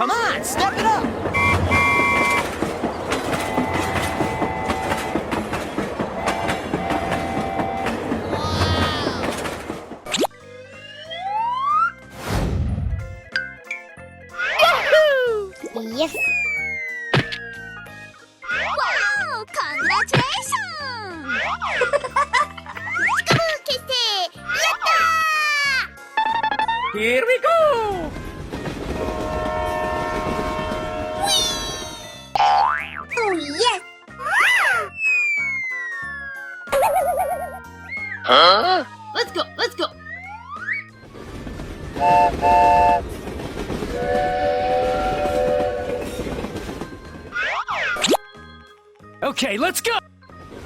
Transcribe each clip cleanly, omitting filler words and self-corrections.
Come on, step it up! Yes. Wow! Congratulations! しかも決定やったー Here we go! Oh yes! Huh? Let's go! Let's go! Okay, let's go!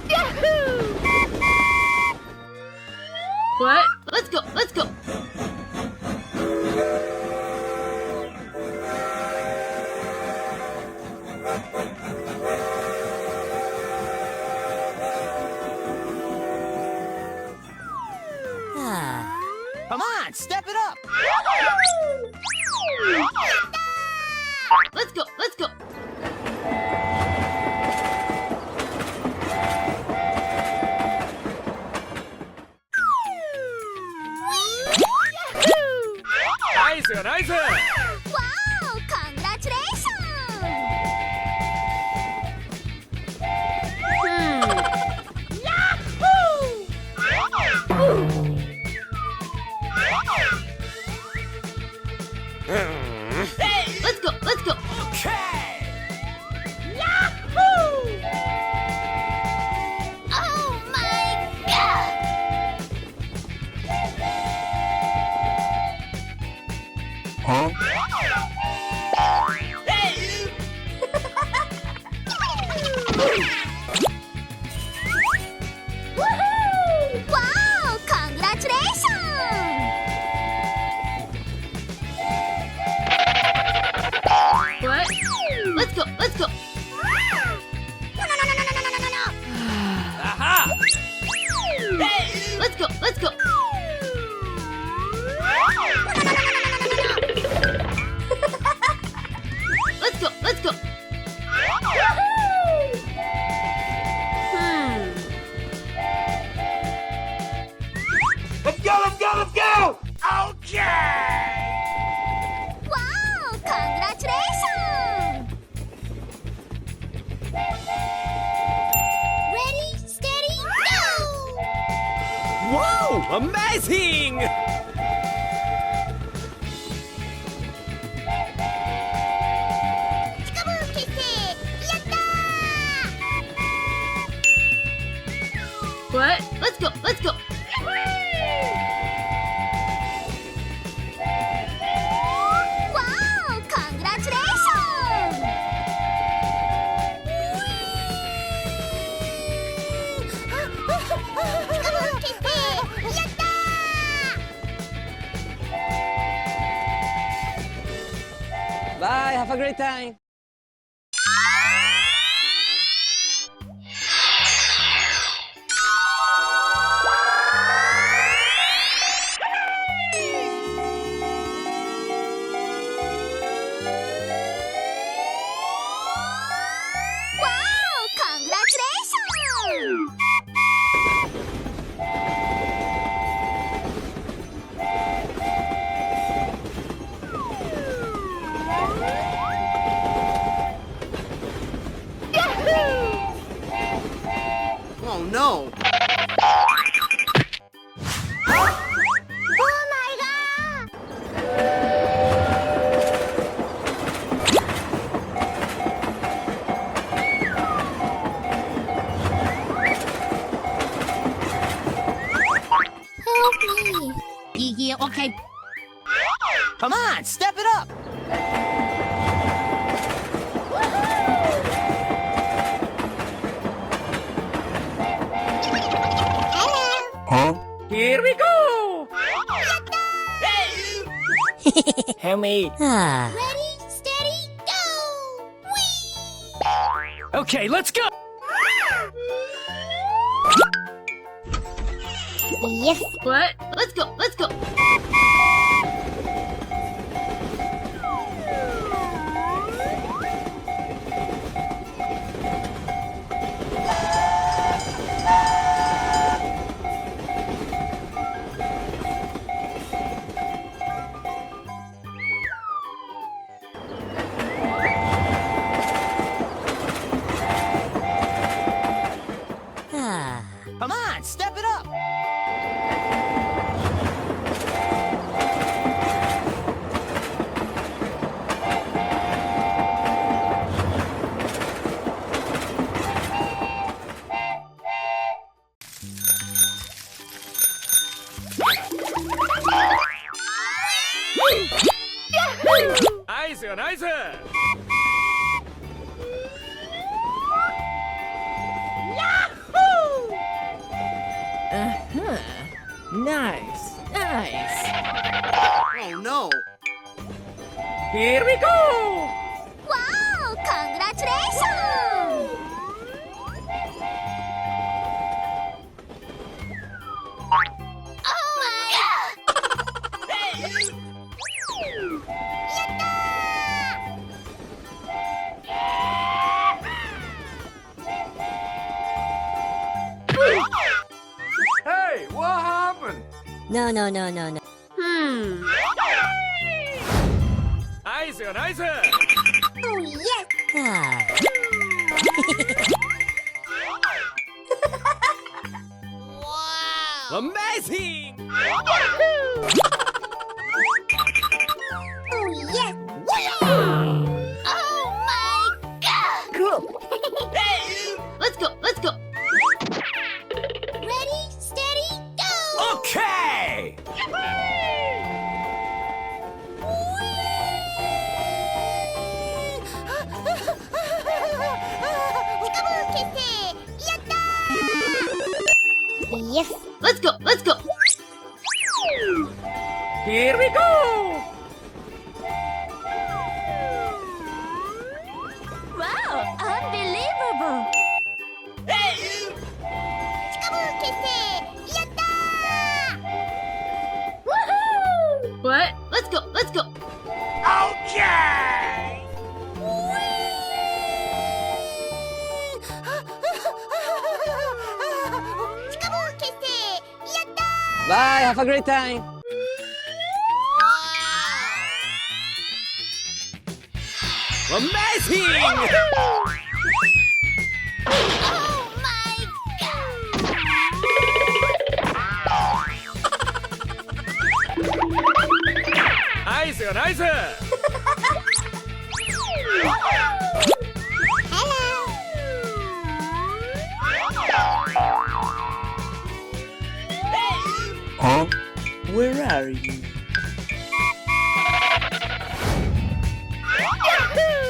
Yahoo! What? Let's go! Let's go! Come on, step it up! Let's go! Let's go! Nice, nice! Wow! Congratulations! Let's go! Let's go! Okay! Yahoo! Oh my god! Huh? Woohoo! Wow! Congratulations! What? Let's go! Let's go! Aha! Let's go! Let's go! Let's go! Let's go! Let's go, let's go, let's go! Okay! Wow! Congratulations! Ready, steady, go! Wow! Amazing! What? Let's go! Let's go! Wow! Congratulations! Bye, have a great time! Wow! Congratulations! Oh no! Oh my god! Help me! Yeah, okay. Come on, step it up! Huh? Here we go! Help me! Ready, steady, go! Whee! Okay, let's go! Yes. What? Let's go, let's go! よナイス。Nice, nice. Oh no. Here we go. Wow! Congratulations! Oh my god! Hey, what happened? No. ナイスよナイス。Oh yes! Ah. Amazing. Oh yes! Oh my god! Cool. Let's go! Ready, steady, go! Okay. Yes! Let's go! Here we go. Wow! Unbelievable! Woohoo! What? Let's go! Okay. Bye, have a great time. Amazing. Oh my god! Niceよナイス。Huh? Where are you?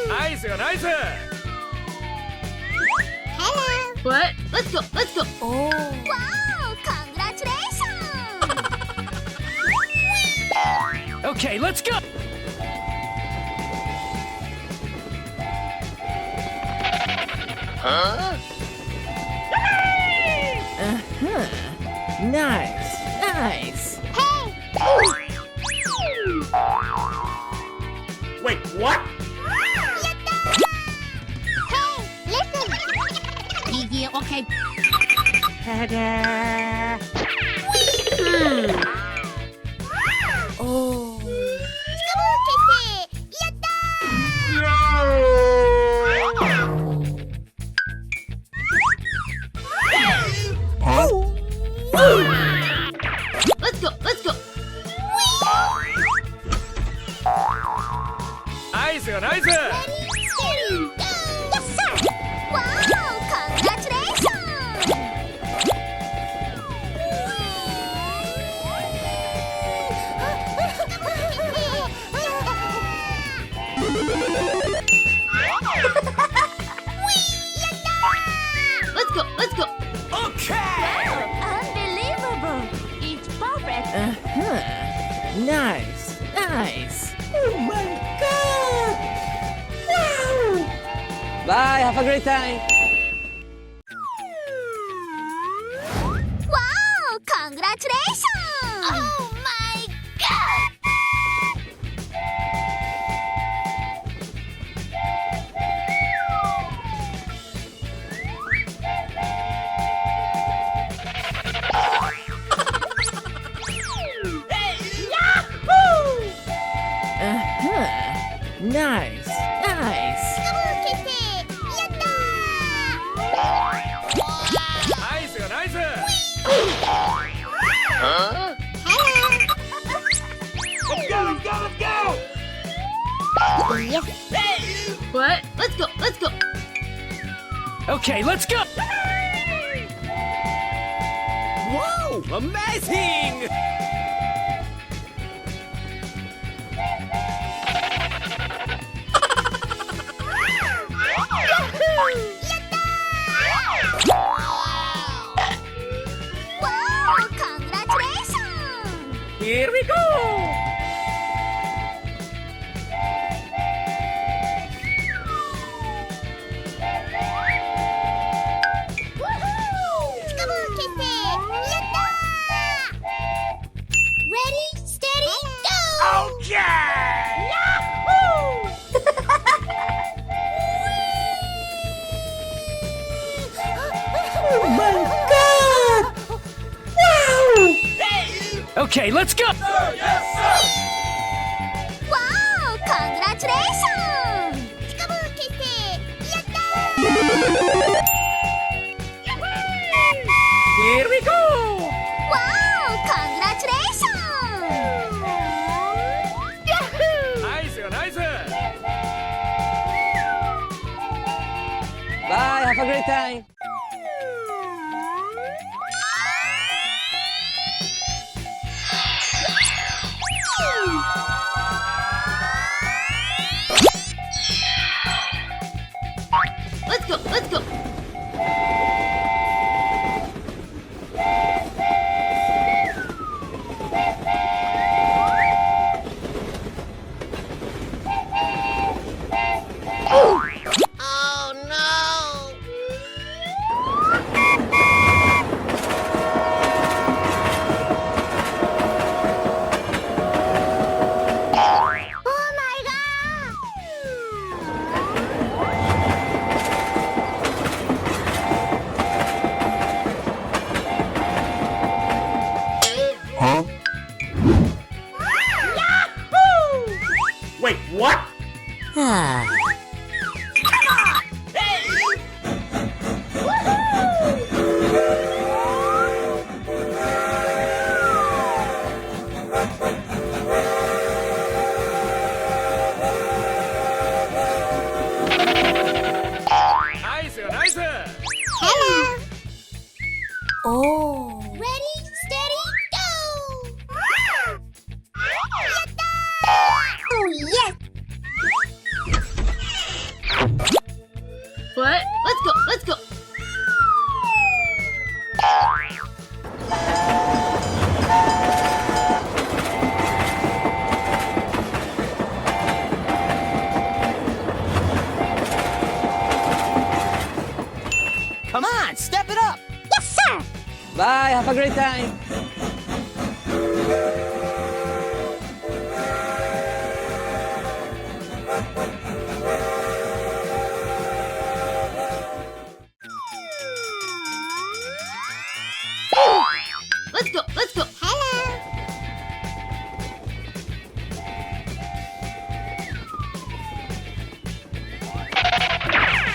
ナイスよナイス。 What? Let's go! Oh! Wow! Congratulations! Okay, let's go. Nice. Wait, what? Hey, listen! Gigi, okay. Ta-da! Oh. Let's go! ナイスよナイス。 Yes, sir! Wow! Congratulations! Let's go! Okay. Unbelievable! It's perfect! Nice. Oh my god! Wow! Bye, have a great time. Wow! Congratulations! Oh my god! Nice. ナイスよナイス。 Let's go. What? Let's go! Okay, let's go. Wow, amazing. Okay, let's go! Wow! Congratulations! ピカブー決定やったー Here we go! Wow! Congratulations! Nice, nice! Bye, have a great time. Let's go! Let's go! Wait, what? Nice, nice! Hello! Oh! Ready, steady, go! Yatta! Oh, yes! What? Let's go, let's go! Come on, step it up. Yes, sir! Bye, have a great time. Let's go, let's go! Hello!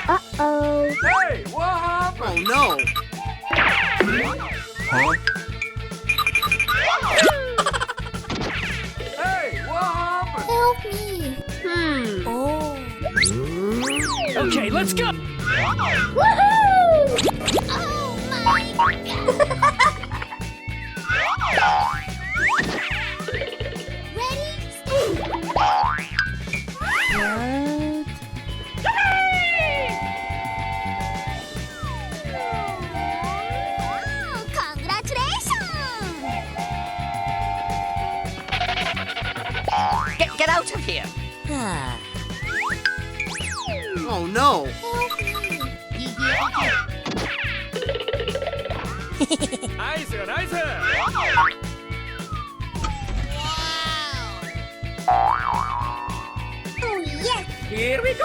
Uh-oh! Hey, what happened? Oh no. Hey, what happened? Help me! Oh! Okay, let's go! Woohoo! Oh my god! Ready? Wow, congratulations! Get out of here. Oh no. Nice, nice! Oh yes! Here we go!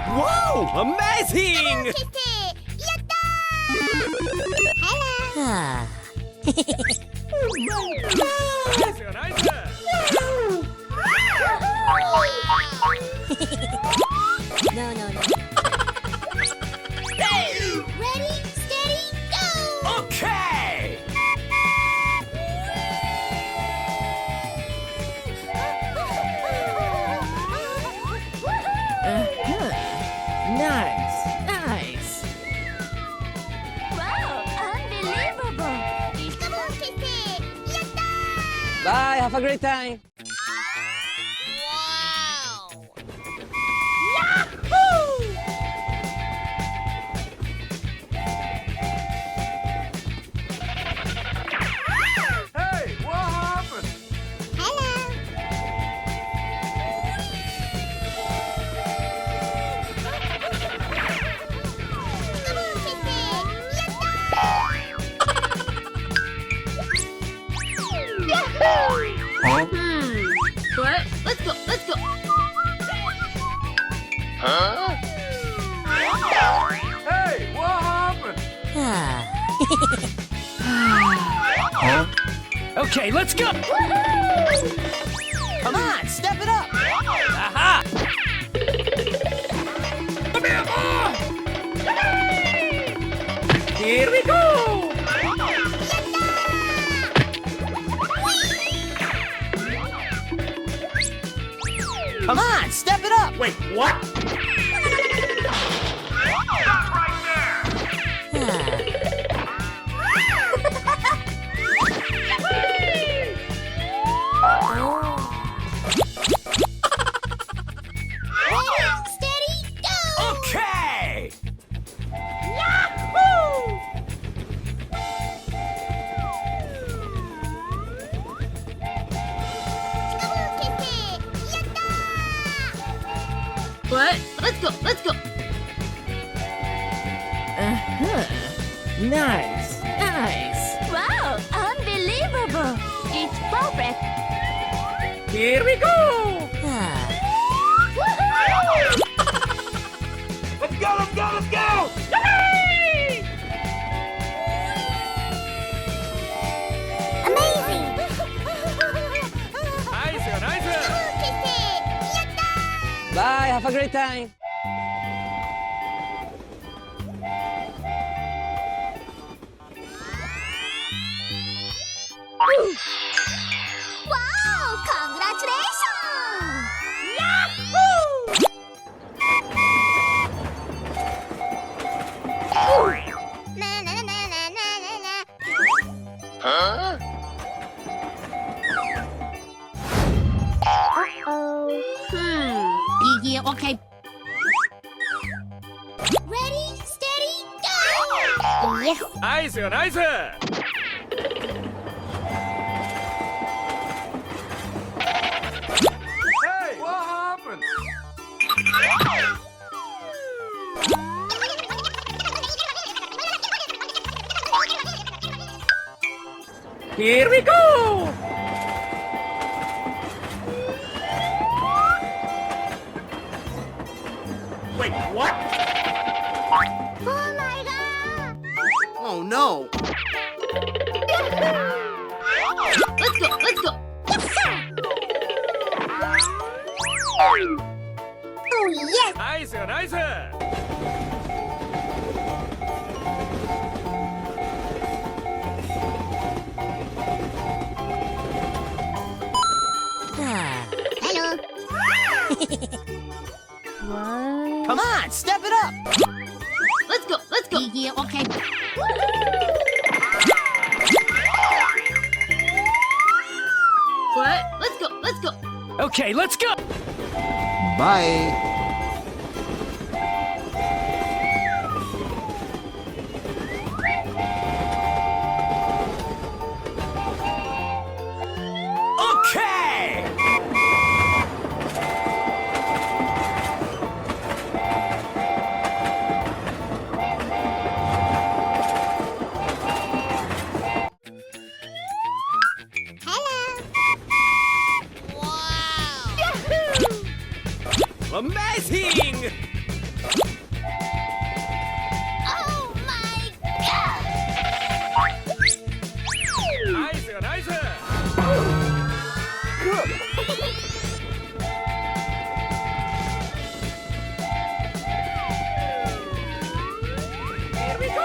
Wow, amazing! 決定やったー Hello! Nice, nice! No, no, no. Ready, steady, go! Okay! Nice, nice. Wow, unbelievable! ピカブー決定やったー Bye, have a great time. Hey, what happened? Hello! What? Let's go, let's go! Huh? Okay, let's go! Come on, step it up. Aha! Here we go! Come on, step it up. Wait, what? Okay! What? Let's go, let's go. Nice, nice. Wow, unbelievable. It's perfect. Here we go! Let's go, let's go, let's go! Amazing. Nice, nice! Bye, have a great time. Wow, congratulations. Huh? Yeah, okay. Ready, steady, go. Yes. Nice, nice! Hey, what happened? Here we go! Wait, what? Oh my god. Oh no. Let's go, let's go. Yes, sir. Oh yes. Nice, nice! Hello. What? Come on, step it up. Let's go, let's go. Yeah, okay. What? Let's go, let's go. Okay, let's go! Bye. Okay! Amazing! Oh my god! Nice, nice! Here we go!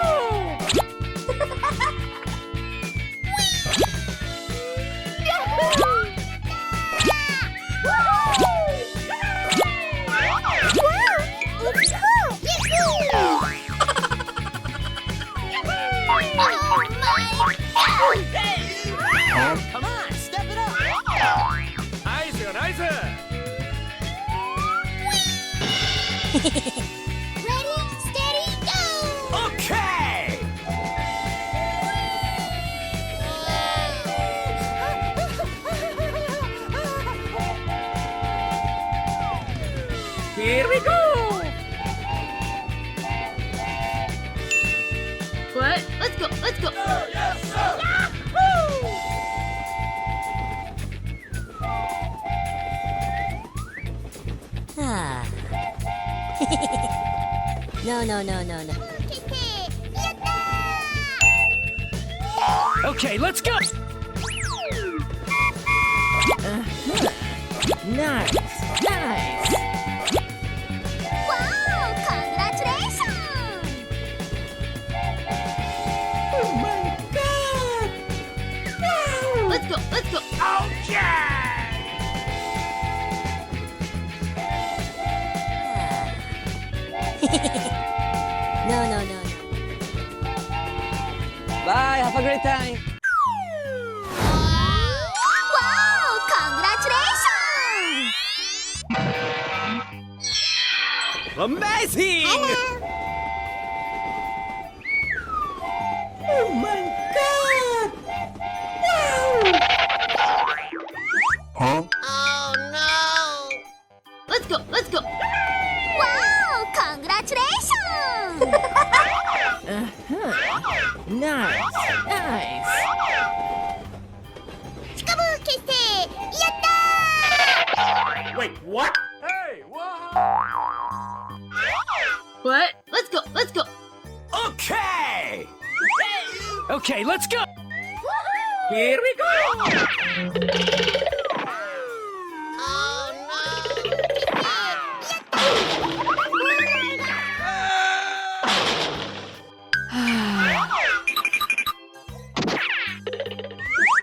Come on, step it up. Nice, nice! Ready, steady, go! Okay! Here we go! What? Let's go, let's go! No, no, no, no, no. Okay, let's go! Nice, nice. Wow! Congratulations! Oh my God! Wow! Let's go, let's go. Okay! No, no, no, no. Bye, have a great time. Wow! Congratulations! Amazing! Oh my God! Wow! Oh no! Let's go, let's go. Wow! Congratulations! Nice, nice. しかも結成やった Wait, what? Hey, what? What? Let's go, let's go. Okay! Okay, let's go! Here we go! Oh no!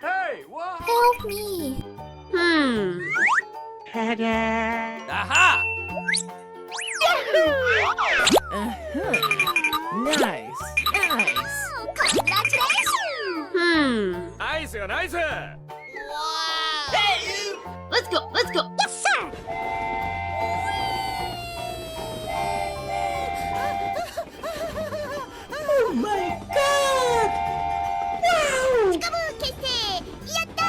Hey, what? Help me! Aha! Nice, nice. Wow! Congratulations! Nice, nice. Wow! Let's go, let's go. Yes, sir! Oh my God! Wow! しかも結成やった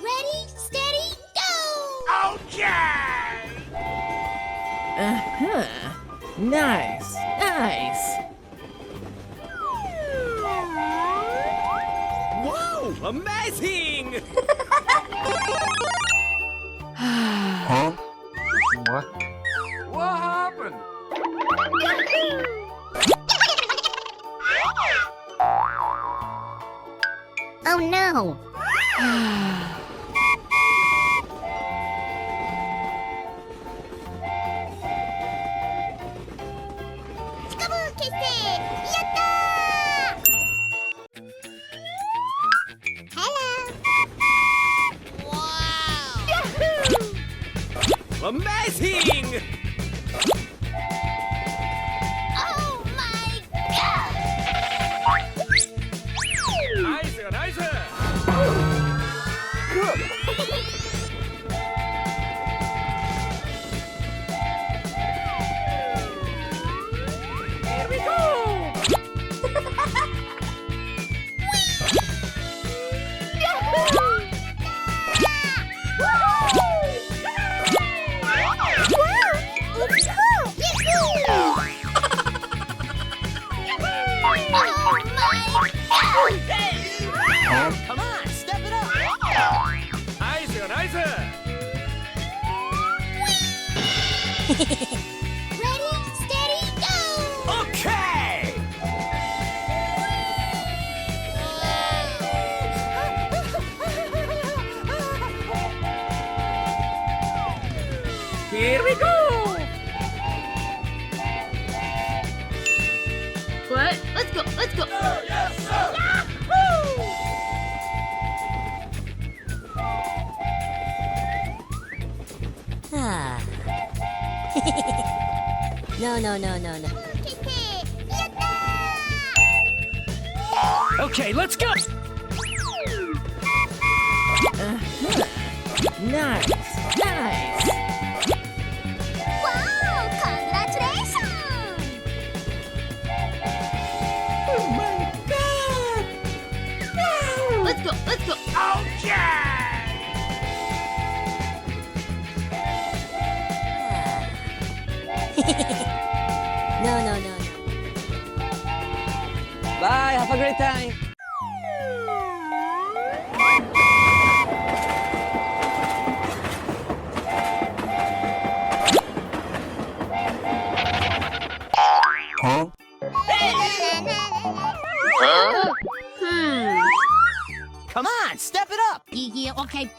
Ready, steady, go! Okay! Nice, nice. Wow, amazing! What? What happened? Oh no! しかも結成やった Hello! Amazing! Oh my god! Nice, nice. Here we go! Come on, step it up. Nice, nice. Ready, steady, go! Okay! Here we go! What? Let's go, let's go. Ah. No, no, no, no, no. 決定やった Okay, let's go! Nice, nice. Wow! Congratulations! Oh my God! Wow! Let's go, let's go. Okay! No, no, no, no. Bye, have a great time. Come on, step it up. いいえ、オッケー。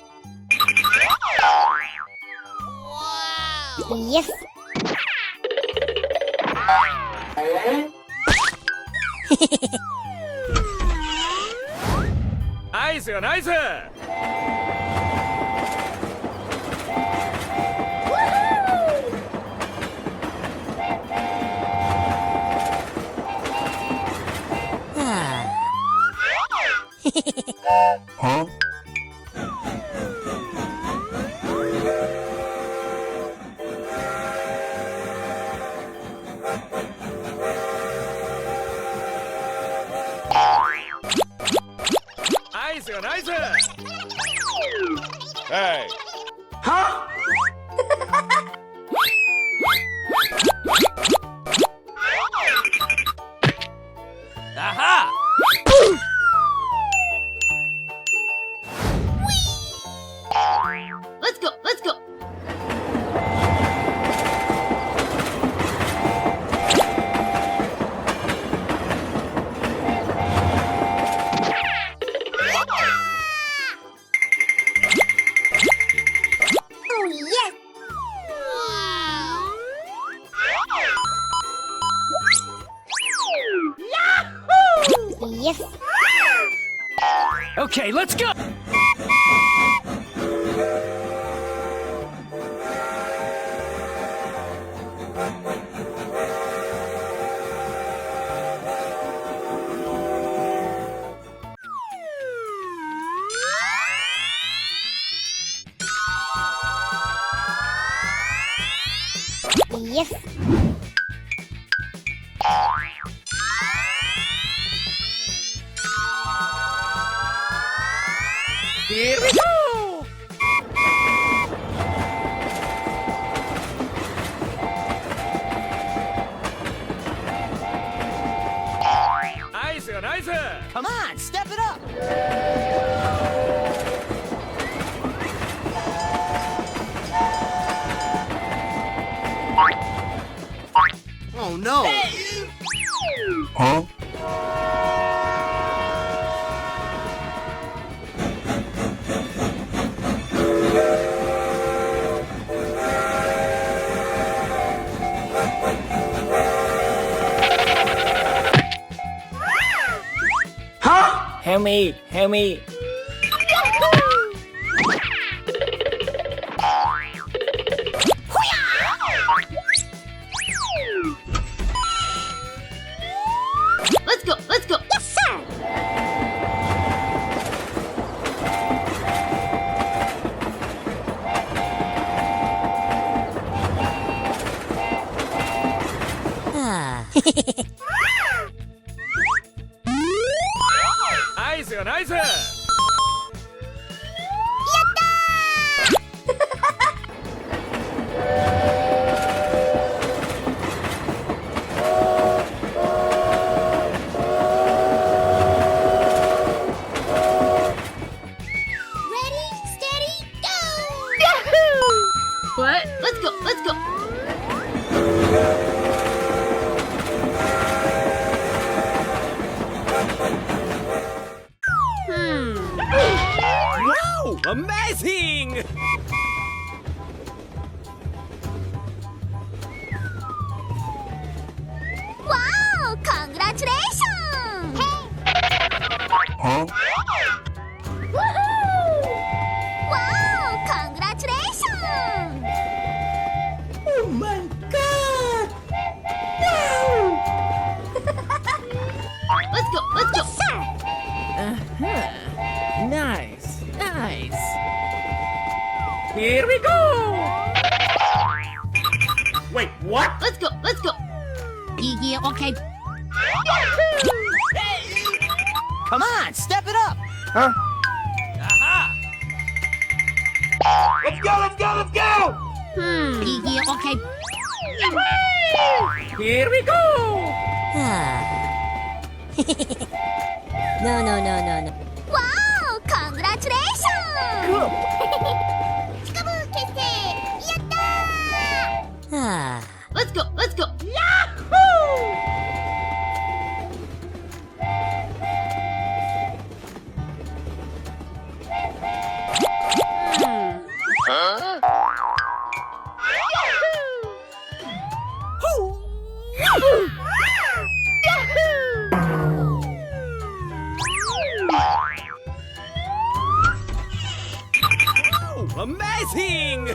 Yes. ナイスよナイス。ナイスよナイス。はい。は？あは。Let's go, let's go. Oh yes. Yes. Okay, let's go. Yes. Here we go. ナイスよナイス。Come on, step it up! Oh no! Help me, help me. Let's go, let's go. Yes, sir. Ah. ナイスよナイス。Ready, steady, go. What? Let's go, let's go. Wow, amazing. Wow, congratulations. Wow, congratulations. Oh my god. Wow. Let's go, let's go. Sir. Nice, nice. Here we go. Wait, what? Let's go, let's go. いいえ、オッケー。Come on, step it up! Aha. Let's go, let's go, let's go. いいえ、オッケー。Here we go. Ah. No, no, no, no, no. Wow, congratulations. しかも決定。やったー。 Ah. Let's go, let's go. Escalating!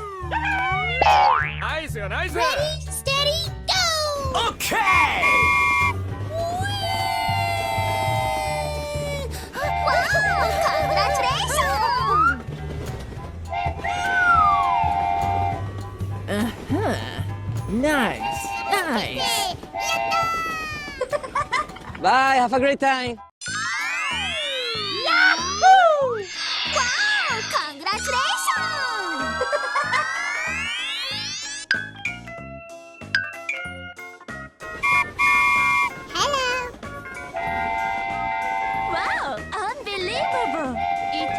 Nice, nice! Ready, steady, go! Okay! Wow! Congratulations! Nice, nice! Bye, have a great time. Wow! Congratulations! Hello! Wow! Unbelievable! It's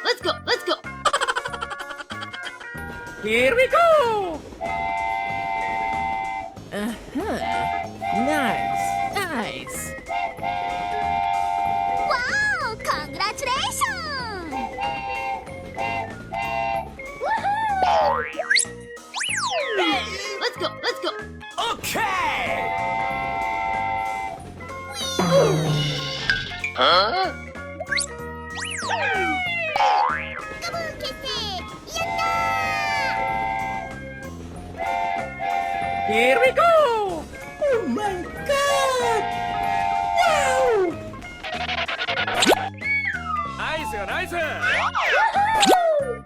Let's go, let's go. Here we go! Nice, nice! Wow! Congratulations! Let's go, let's go. Okay! Here we go! Oh my god! Wow! Nice, nice!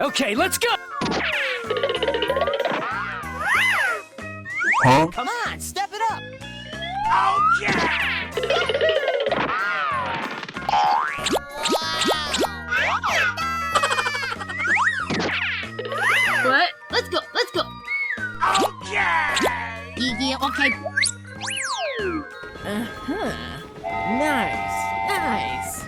Okay, let's go! Come on, step it up! What? Let's go, let's go. Yeah, okay. Nice, nice!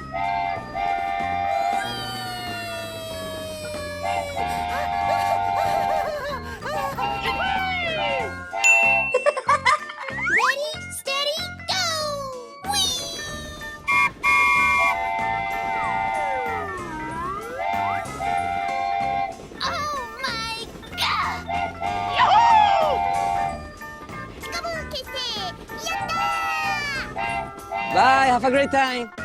Ready, steady, go! Whee! Oh my god! Bye, have a great time.